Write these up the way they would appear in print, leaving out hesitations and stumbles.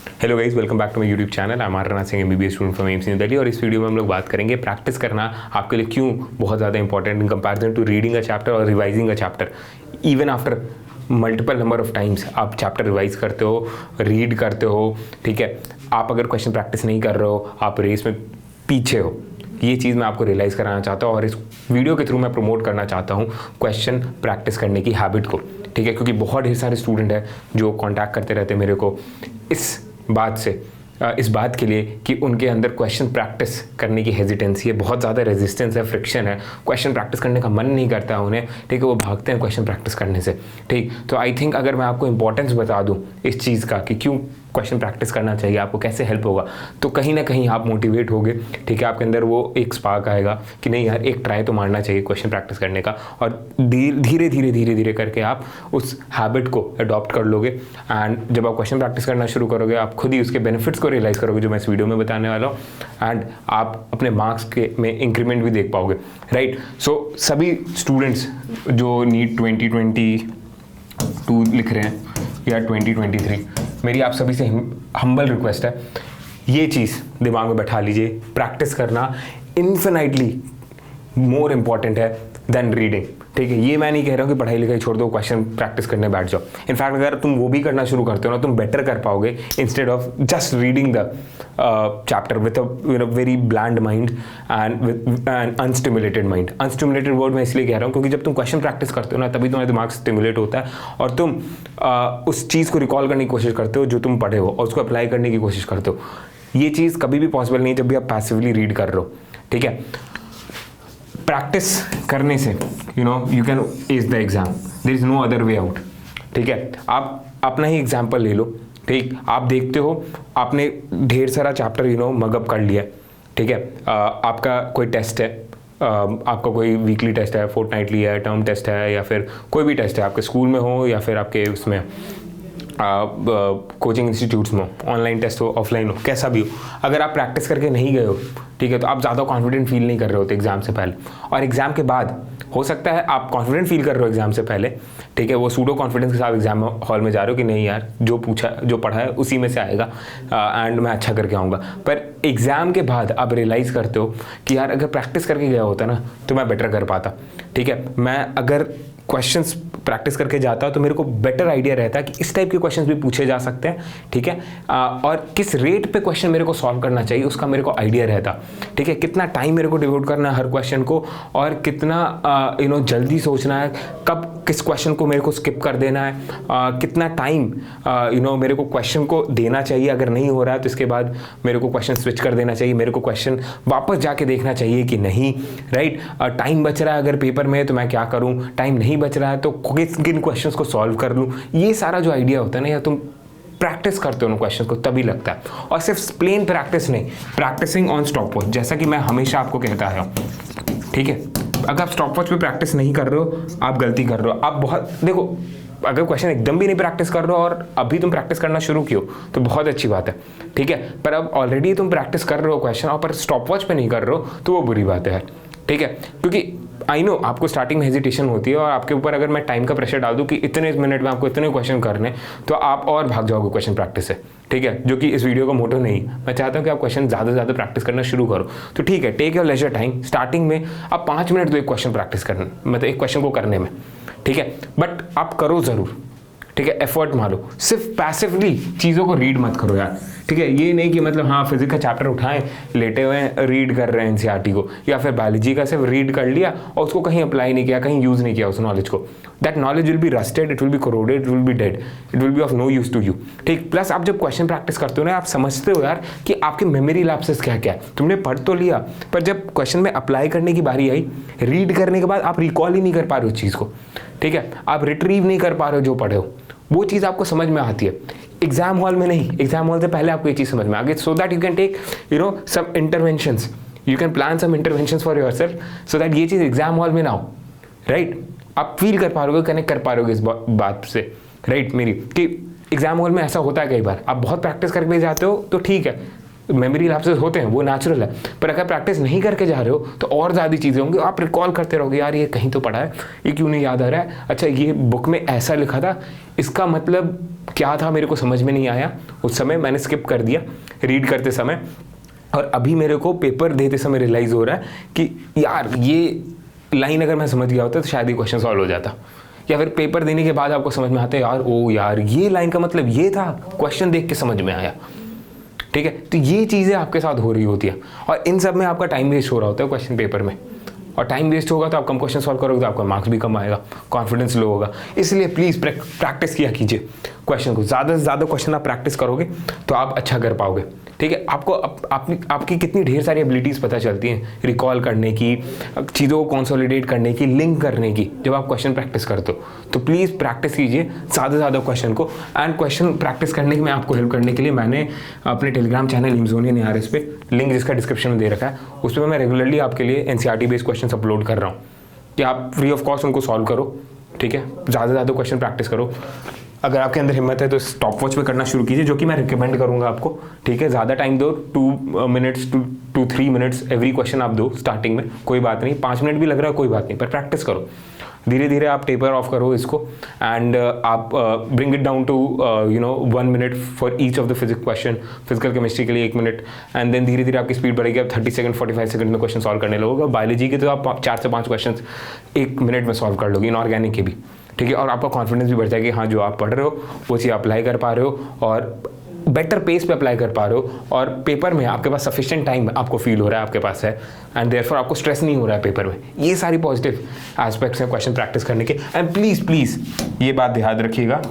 Hello guys, welcome back to my YouTube channel. I am Aryan Singh, MBBS student from AIIMS new Delhi. और इस video में हम लोग बात करेंगे प्रैक्टिस करना आपके लिए क्यों बहुत ज़्यादा important in comparison to reading a chapter और revising a chapter. Even after multiple number of times आप चैप्टर रिवाइज करते हो, रीड करते हो, ठीक है। आप अगर क्वेश्चन प्रैक्टिस नहीं कर रहे हो, आप रेस में पीछे हो। ये चीज़ मैं आपको रियलाइज़ कराना चाहता हूँ और इस वीडियो के थ्रू मैं प्रमोट करना चाहता हूँ क्वेश्चन प्रैक्टिस करने की हैबिट को, ठीक है। क्योंकि बहुत ढेर सारे स्टूडेंट हैं जो कांटेक्ट करते रहते हैं मेरे को इस बात के लिए कि उनके अंदर क्वेश्चन प्रैक्टिस करने की हेजिटेंसी है, बहुत ज़्यादा रेजिस्टेंस है, फ्रिक्शन है, क्वेश्चन प्रैक्टिस करने का मन नहीं करता है उन्हें, ठीक है। वो भागते हैं क्वेश्चन प्रैक्टिस करने से, ठीक। तो आई थिंक अगर मैं आपको इंपॉर्टेंस बता दूँ इस चीज़ का कि क्यों क्वेश्चन प्रैक्टिस करना चाहिए, आपको कैसे हेल्प होगा, तो कहीं ना कहीं आप मोटिवेट होगे, ठीक है। आपके अंदर वो एक स्पार्क आएगा कि नहीं यार, एक ट्राई तो मारना चाहिए क्वेश्चन प्रैक्टिस करने का। और धीरे धीरे करके आप उस हैबिट को अडॉप्ट कर लोगे। एंड जब आप क्वेश्चन प्रैक्टिस करना शुरू करोगे, आप खुद ही उसके बेनिफिट्स को रियलाइज़ करोगे, जो मैं इस वीडियो में बताने वाला हूँ। एंड आप अपने मार्क्स के में इंक्रीमेंट भी देख पाओगे, राइट। सो सभी स्टूडेंट्स जो नीट 2022 लिख रहे हैं या 2023, मेरी आप सभी से हम्बल रिक्वेस्ट है, ये चीज़ दिमाग में बैठा लीजिए। प्रैक्टिस करना इन्फिनाइटली मोर इम्पॉर्टेंट है देन रीडिंग, ठीक है। ये मैं नहीं कह रहा हूँ कि पढ़ाई लिखाई छोड़ दो, क्वेश्चन प्रैक्टिस करने बैठ जाओ। इनफैक्ट अगर तुम वो भी करना शुरू करते हो ना, तुम बेटर कर पाओगे instead of just reading the chapter with a very bland mind and with an unstimulated mind. Unstimulated word मैं इसलिए कह रहा हूँ क्योंकि जब तुम क्वेश्चन प्रैक्टिस करते हो ना, तभी तुम्हारा दिमाग स्टिमुलेट होता है और तुम उस चीज़ को रिकॉल करने की कोशिश करते हो जो तुम पढ़े हो और उसको अप्लाई करने की कोशिश करते हो। ये चीज़ कभी भी पॉसिबल नहीं जब भी आप पैसिवली रीड कर रहे हो, ठीक है। प्रैक्टिस करने से you can ace the exam, there is no other way out, ठीक है। आप अपना ही एग्जाम्पल ले लो, ठीक। आप देखते हो आपने ढेर सारा चैप्टर मगअप कर लिया, ठीक है। आपका कोई टेस्ट है, आपका कोई वीकली टेस्ट है, फोर्टनाइटली है, टर्म टेस्ट है, या फिर कोई भी टेस्ट है, आपके स्कूल में हो या फिर आपके उसमें कोचिंग इंस्टीट्यूट्स में, ऑनलाइन टेस्ट हो, ऑफलाइन हो, कैसा भी हो। अगर आप प्रैक्टिस करके नहीं गए हो, ठीक है, तो आप ज़्यादा कॉन्फिडेंट फील नहीं कर रहे होते एग्जाम से पहले। और एग्जाम के बाद हो सकता है आप कॉन्फिडेंट फील कर रहे हो एग्जाम से पहले, ठीक है, वो सूडो कॉन्फिडेंस के साथ एग्जाम हॉल में जा रहे हो कि नहीं यार, जो पढ़ा है उसी में से आएगा एंड मैं अच्छा करके आऊँगा। पर एग्जाम के बाद आप रियलाइज़ करते हो कि यार अगर प्रैक्टिस करके गया होता ना तो मैं बेटर कर पाता, ठीक है। मैं अगर क्वेश्चंस प्रैक्टिस करके जाता तो मेरे को बेटर आइडिया रहता कि इस टाइप के क्वेश्चंस भी पूछे जा सकते हैं, ठीक है। और किस रेट पे क्वेश्चन मेरे को सॉल्व करना चाहिए उसका मेरे को आइडिया रहता, ठीक है। कितना टाइम मेरे को डिवोट करना है हर क्वेश्चन को, और कितना जल्दी सोचना है, कब किस क्वेश्चन को मेरे को स्किप कर देना है, कितना टाइम मेरे को क्वेश्चन को देना चाहिए। अगर नहीं हो रहा है तो इसके बाद मेरे को क्वेश्चन स्विच कर देना चाहिए, मेरे को क्वेश्चन वापस जाके देखना चाहिए कि नहीं, राइट। टाइम बच रहा है अगर पेपर में तो मैं क्या करूँ, टाइम नहीं बच रहा है तो किन क्वेश्चंस को सॉल्व कर लूँ। ये सारा जो आइडिया होता है ना, या तुम प्रैक्टिस करते हो उन क्वेश्चन को तभी लगता है। और सिर्फ प्लेन प्रैक्टिस नहीं, प्रैक्टिसिंग ऑन स्टॉप वॉच, जैसा कि मैं हमेशा आपको कहता है, ठीक है। अगर आप स्टॉप वॉच पे प्रैक्टिस नहीं कर रहे हो, आप गलती कर रहे हो। आप बहुत देखो, अगर क्वेश्चन एकदम भी नहीं प्रैक्टिस कर रहे हो और अभी तुम प्रैक्टिस करना शुरू कियो तो बहुत अच्छी बात है, ठीक है। पर अब ऑलरेडी तुम प्रैक्टिस कर रहे हो क्वेश्चन और पर स्टॉप वॉच पे नहीं कर रहे हो तो वो बुरी बात है, ठीक है। क्योंकि आई नो आपको स्टार्टिंग में हेजिटेशन होती है और आपके ऊपर अगर मैं टाइम का प्रेशर डाल दूं कि इतने मिनट में आपको इतने क्वेश्चन करने, तो आप और भाग जाओगे क्वेश्चन प्रैक्टिस से, ठीक है। जो कि इस वीडियो का मोटो नहीं। मैं चाहता हूं कि आप क्वेश्चन ज़्यादा से ज़्यादा प्रैक्टिस करना शुरू करो। तो ठीक है, take your leisure time. Starting में आप 5 मिनट दो एक क्वेश्चन प्रैक्टिस करने, मतलब एक क्वेश्चन को करने में, ठीक है। बट आप करो ज़रूर, ठीक है, एफर्ट मारो। सिर्फ पैसिवली चीज़ों को रीड मत करो यार, ठीक है। ये नहीं कि मतलब हाँ फिजिक्स का चैप्टर उठाएं, लेटे हुए रीड कर रहे हैं एनसीईआरटी को, या फिर बायोलॉजी का सिर्फ रीड कर लिया और उसको कहीं अप्लाई नहीं किया, कहीं यूज़ नहीं किया उस नॉलेज को। That knowledge will be rusted, it will be corroded, it will be dead, it will be of no use to you, ठीक। प्लस आप जब क्वेश्चन प्रैक्टिस करते हो ना, आप समझते हो यार कि आपके मेमोरी लैप्सेस क्या क्या है। तुमने पढ़ तो लिया, पर जब क्वेश्चन में अप्लाई करने की बारी आई, रीड करने के बाद आप रिकॉल ही नहीं कर पा रहे हो उस चीज़ को, ठीक है। आप रिट्रीव नहीं कर पा रहे हो जो पढ़े हो, वो चीज़ आपको समझ में आती है। एग्जाम हॉल में नहीं, एग्जाम हॉल से पहले आपको ये चीज़ समझ में आ गई, so that you can take some interventions, you can plan some interventions for yourself, so that ये चीज़ एग्जाम हॉल में ना हो, राइट। आप फील कर पा रहे हो, कनेक्ट कर पा रहे हो इस बात से, राइट। मेरी कि एग्जाम हॉल में ऐसा होता है कई बार, आप बहुत प्रैक्टिस करके जाते हो तो ठीक है, मेमोरी लैप्सेस होते हैं, वो नेचुरल है। पर अगर प्रैक्टिस नहीं करके जा रहे हो तो और ज़्यादा चीज़ें होंगी, आप रिकॉल करते रहोगे, यार ये कहीं तो पढ़ा है, ये क्यों नहीं याद आ रहा है, अच्छा ये बुक में ऐसा लिखा था, इसका मतलब क्या था मेरे को समझ में नहीं आया, उस समय मैंने स्किप कर दिया रीड करते समय, और अभी मेरे को पेपर देते समय रियलाइज़ हो रहा है कि यार ये लाइन अगर मैं समझ गया होता तो शायद ये क्वेश्चन सॉल्व हो जाता। या फिर पेपर देने के बाद आपको समझ में आता है यार ओ यार ये लाइन का मतलब ये था, क्वेश्चन देख के समझ में आया। ठीक है, तो ये चीज़ें आपके साथ हो रही होती है, और इन सब में आपका टाइम वेस्ट हो रहा होता है क्वेश्चन पेपर में, और टाइम वेस्ट होगा तो आप कम क्वेश्चन सॉल्व करोगे तो आपका मार्क्स भी कम आएगा, कॉन्फिडेंस लो होगा। इसलिए प्लीज़ प्रैक्टिस किया कीजिए क्वेश्चन को, ज़्यादा से ज़्यादा क्वेश्चन आप प्रैक्टिस करोगे तो आप अच्छा कर पाओगे। ठीक है, आपको आपकी कितनी ढेर सारी एबिलिटीज़ पता चलती हैं, रिकॉल करने की, चीज़ों को कंसोलिडेट करने की, लिंक करने की, जब आप क्वेश्चन प्रैक्टिस करते हो। तो प्लीज़ प्रैक्टिस कीजिए ज़्यादा से ज़्यादा क्वेश्चन को। एंड क्वेश्चन प्रैक्टिस करने में आपको हेल्प करने के लिए मैंने अपने टेलीग्राम चैनल एमजोनियन ARS पे, लिंक जिसका डिस्क्रिप्शन में दे रखा है, उस पर मैं रेगुलरली आपके लिए NCERT बेस्ड क्वेश्चन अपलोड कर रहा हूँ कि आप फ्री ऑफ कॉस्ट उनको सॉल्व करो। ठीक है, ज़्यादा से ज़्यादा क्वेश्चन प्रैक्टिस करो। अगर आपके अंदर हिम्मत है तो स्टॉप वॉच पे करना शुरू कीजिए, जो कि मैं रिकमेंड करूंगा आपको। ठीक है, ज़्यादा टाइम दो, 2 minutes to 3 minutes every question आप दो स्टार्टिंग में, कोई बात नहीं, 5 मिनट भी लग रहा है कोई बात नहीं, पर प्रैक्टिस करो। धीरे धीरे आप टेपर ऑफ करो इसको, एंड आप bring it down to 1 minute for each of the physics question. Physical chemistry के लिए 1 मिनट, एंड देन धीरे धीरे आपकी स्पीड बढ़ेगी, आप 30 सेकंड 45 सेकंड में क्वेश्चन सॉल्व करने लगोगे। बायोलॉजी के तो आप 4 से 5 क्वेश्चन 1 मिनट में सॉल्व कर लोगे, इनऑर्गेनिक के भी। ठीक है, और आपका कॉन्फिडेंस भी बढ़ जाएगा कि हाँ जो आप पढ़ रहे हो वो चीज़ अप्लाई कर पा रहे हो, और बेटर पेस पे अप्लाई कर पा रहे हो, और पेपर में आपके पास सफिशिएंट टाइम आपको फील हो रहा है आपके पास है, एंड देयरफॉर आपको स्ट्रेस नहीं हो रहा है पेपर में। ये सारी पॉजिटिव एस्पेक्ट्स हैं क्वेश्चन प्रैक्टिस करने के। एंड प्लीज़ प्लीज़ ये बात ध्यान रखिएगा,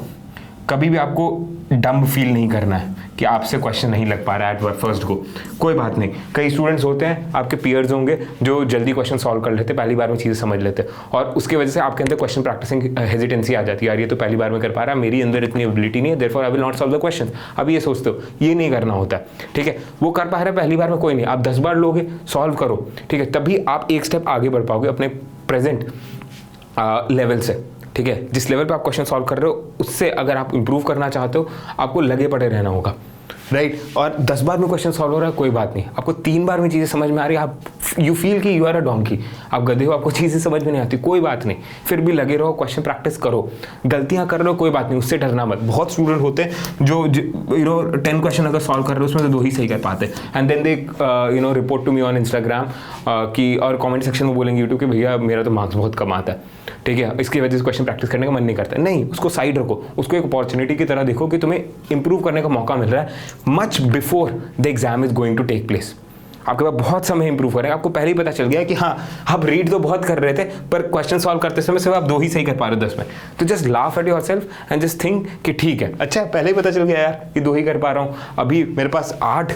कभी भी आपको डम्ब फील नहीं करना है कि आपसे क्वेश्चन नहीं लग पा रहा है एट फर्स्ट गो। कोई बात नहीं, कई स्टूडेंट्स होते हैं, आपके पीयर्स होंगे जो जल्दी क्वेश्चन सॉल्व कर लेते, पहली बार में चीज़ें समझ लेते, और उसकी वजह से आपके अंदर क्वेश्चन प्रैक्टिसिंग हेजिटेंसी आ जाती है, यार ये तो पहली बार में कर पा रहा है, मेरी अंदर इतनी एबिलिटी नहीं है, therefore I will not solve the question. अब ये सोचते हो, ये नहीं करना होता है। ठीक है, वो कर पा रहा है पहली बार में, कोई नहीं, आप 10 बार लोगे, सॉल्व करो। ठीक है, तभी आप एक स्टेप आगे बढ़ पाओगे अपने प्रेजेंट लेवल से। ठीक है, जिस लेवल पे आप क्वेश्चन सॉल्व कर रहे हो उससे अगर आप इंप्रूव करना चाहते हो, आपको लगे पड़े रहना होगा। राइट, और 10 बार में क्वेश्चन सॉल्व हो रहा है कोई बात नहीं, आपको 3 बार में चीज़ें समझ में आ रही है, आप यू फील कि यू आर अ डोंकी, आप गधे हो, आपको चीज़ें समझ में नहीं आती, कोई बात नहीं, फिर भी लगे रहो, क्वेश्चन प्रैक्टिस करो। गलतियां कर रहे हो कोई बात नहीं, उससे डरना मत। बहुत स्टूडेंट होते हैं जो 10 क्वेश्चन अगर सॉल्व कर रहे हो उसमें तो 2 ही सही कर पाते, and then they report to me on Instagram की, और कमेंट सेक्शन में बोलेंगे यूट्यूब कि भैया मेरा तो मार्क्स बहुत कम आता है। ठीक है, इसकी वजह से क्वेश्चन प्रैक्टिस करने का मन नहीं करता। नहीं, उसको साइड रखो, उसको एक अपॉर्चुनिटी की तरह देखो कि तुम्हें इंप्रूव करने का मौका मिल रहा है much before the exam is going to take place. आपके पास बहुत समय इंप्रूव करेगा, आपको पहले ही पता चल गया कि हाँ आप रीड तो बहुत कर रहे थे पर क्वेश्चन सॉल्व करते समय सिर्फ आप 2 ही सही कर पा रहे हो 10 में। तो just laugh at yourself and just think कि ठीक है, अच्छा पहले ही पता चल गया यार कि 2 ही कर पा रहा हूँ, अभी मेरे पास 8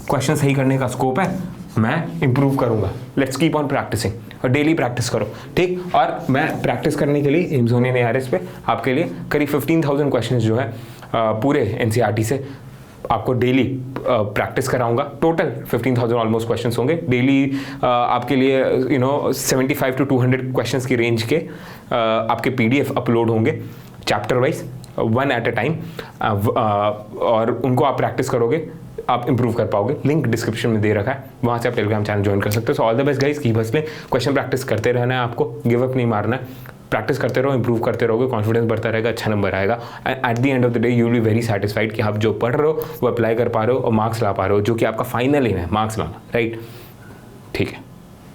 क्वेश्चन सही करने का स्कोप है, मैं इंप्रूव करूंगा। लेट्स कीप ऑन प्रैक्टिसिंग, और डेली प्रैक्टिस करो। ठीक, और मैं प्रैक्टिस करने के लिए एमजोनियन ARS पे आपके लिए करीब 15,000 क्वेश्चन्स जो है पूरे NCERT से आपको डेली प्रैक्टिस कराऊंगा। टोटल 15,000 ऑलमोस्ट क्वेश्चंस होंगे डेली आपके लिए। 75 to 200 क्वेश्चंस की रेंज के आपके PDF अपलोड होंगे chapter wise, 1 at a time, और उनको आप प्रैक्टिस करोगे, आप इंप्रूव कर पाओगे। लिंक डिस्क्रिप्शन में दे रखा है, वहाँ से आप टेलीग्राम चैनल ज्वाइन कर सकते हो। So all the best guys, keep hustling, question practice करते रहना है, आपको गिव अप नहीं मारना है, प्रैक्टिस करते रहो, इंप्रूव करते रहोगे, कॉन्फिडेंस बढ़ता रहेगा, अच्छा नंबर आएगा, and at the end of the day you will be very satisfied कि आप जो पढ़ रहे हो वो अप्लाई कर पा रहे हो और मार्क्स ला पा रहे हो, जो कि आपका फाइनल एम है, मार्क्स लाना। राइट, ठीक है।